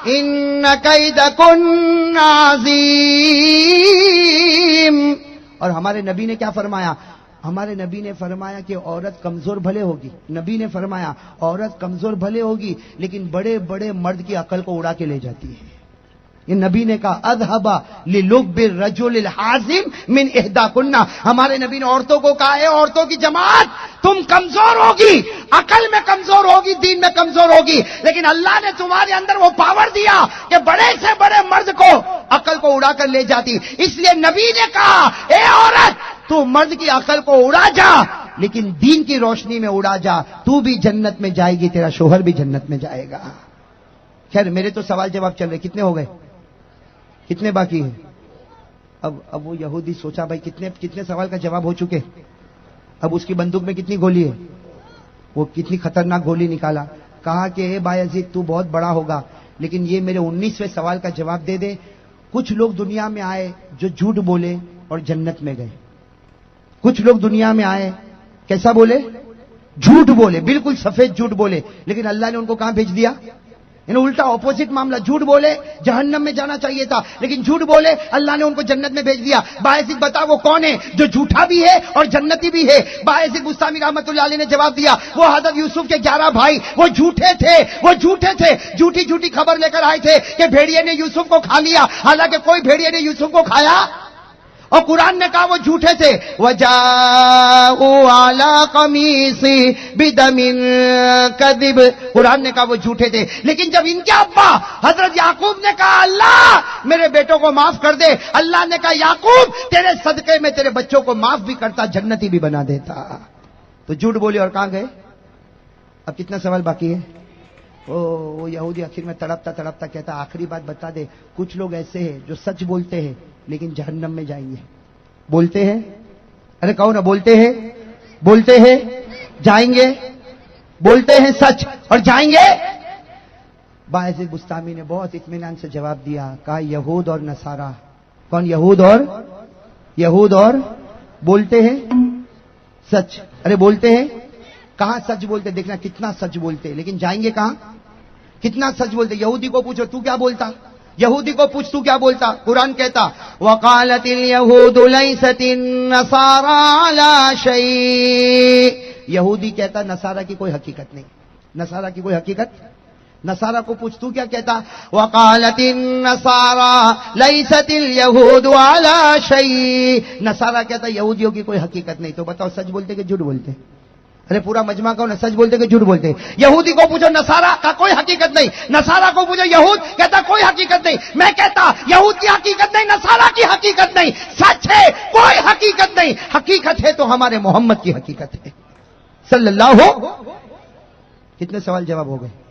ان کیدکن عظیم. اور ہمارے نبی نے کیا فرمایا؟ ہمارے نبی نے فرمایا کہ عورت کمزور بھلے ہوگی. نبی نے فرمایا عورت کمزور بھلے ہوگی لیکن بڑے بڑے مرد کی عقل کو اڑا کے لے جاتی ہے. یہ نبی نے کہا اذهب للب الرجل الحازم من احداکن. ہمارے نبی نے عورتوں کو کہا ہے عورتوں کی جماعت تم کمزور ہوگی, عقل میں کمزور ہوگی, دین میں کمزور ہوگی لیکن اللہ نے تمہارے اندر وہ پاور دیا کہ بڑے سے بڑے مرد کو عقل کو اڑا کر لے جاتی. اس لیے نبی نے کہا اے عورت تو مرد کی عقل کو اڑا جا لیکن دین کی روشنی میں اڑا جا, تو بھی جنت میں جائے گی, تیرا شوہر بھی جنت میں جائے گا. خیر میرے تو سوال جواب چل رہے. کتنے ہو گئے؟ کتنے باقی ہیں؟ اب وہ یہودی سوچا بھائی کتنے سوال کا جواب ہو چکے. اب اس کی بندوق میں کتنی گولی ہے؟ وہ کتنی خطرناک گولی نکالا. کہا کہ اے باعزید تو بہت بڑا ہوگا لیکن یہ میرے 19ویں سوال کا جواب دے دے. کچھ لوگ دنیا میں آئے جو جھوٹ بولے اور جنت میں گئے. کچھ لوگ دنیا میں آئے کیسا بولے؟ جھوٹ بولے, بالکل سفید جھوٹ بولے لیکن اللہ نے ان کو کہاں بھیج دیا؟ یعنی الٹا اپوزٹ معاملہ. جھوٹ بولے جہنم میں جانا چاہیے تھا لیکن جھوٹ بولے اللہ نے ان کو جنت میں بھیج دیا. باعزید بتا وہ کون ہے جو جھوٹا بھی ہے اور جنتی بھی ہے؟ باعزید بستامی رحمت اللہ علیہ نے جواب دیا وہ حضرت یوسف کے 11 بھائی وہ جھوٹے تھے. جھوٹی خبر لے کر آئے تھے کہ بھیڑیے نے یوسف کو کھا لیا حالانکہ کوئی بھیڑیے نے یوسف کو کھایا اور قرآن نے کہا وہ جھوٹے تھے. وَجَاءُوا عَلَىٰ قَمِيصِهِ بِدَمٍ كَذِبٍ. قرآن نے کہا وہ جھوٹے تھے لیکن جب ان کے ابا حضرت یعقوب نے کہا اللہ میرے بیٹوں کو معاف کر دے, اللہ نے کہا یعقوب تیرے صدقے میں تیرے بچوں کو معاف بھی کرتا, جنتی بھی بنا دیتا. تو جھوٹ بولے اور کہاں گئے؟ اب کتنا سوال باقی ہے؟ وہ یہودی آخر میں تڑپتا کہتا آخری بات بتا دے. کچھ لوگ ایسے ہیں جو سچ بولتے ہیں لیکن جہنم میں جائیں گے. بولتے ہیں, ارے کہو نا, بولتے ہیں جائیں گے, بولتے ہیں سچ اور جائیں گے. باعزید بستامی نے بہت اطمینان سے جواب دیا. کہا یہود اور نصارہ. کون؟ یہود اور بولتے ہیں سچ. ارے بولتے ہیں کہاں سچ بولتے؟ دیکھنا کتنا سچ بولتے لیکن جائیں گے کہاں؟ کتنا سچ بولتے. یہودی کو پوچھو تو کیا بولتا, یہودی کو پوچھ تو کیا بولتا؟ قرآن کہتا وقالت اليهود ليست النصارى على شيء. یہودی کہتا نصارہ کی کوئی حقیقت نہیں، نصارہ کی کوئی حقیقت. نصارہ کو پوچھ تو کیا کہتا؟ وقالت النصارى ليست اليهود على شيء. نصارہ کہتا یہودیوں کی کوئی حقیقت نہیں. تو بتاؤ سچ بولتے کہ جھوٹ بولتے؟ ارے پورا مجمع کہو نا، سچ بولتے کہ جھوٹ بولتے؟ یہودی کو پوچھو نصارہ کا کوئی حقیقت نہیں، نصارہ کو پوچھو یہود کہتا کوئی حقیقت نہیں. میں کہتا یہود کی حقیقت نہیں، نصارہ کی حقیقت نہیں، سچ ہے کوئی حقیقت نہیں. حقیقت ہے تو ہمارے محمد کی حقیقت ہے صلی اللہ ہو. کتنے سوال جواب ہو گئے؟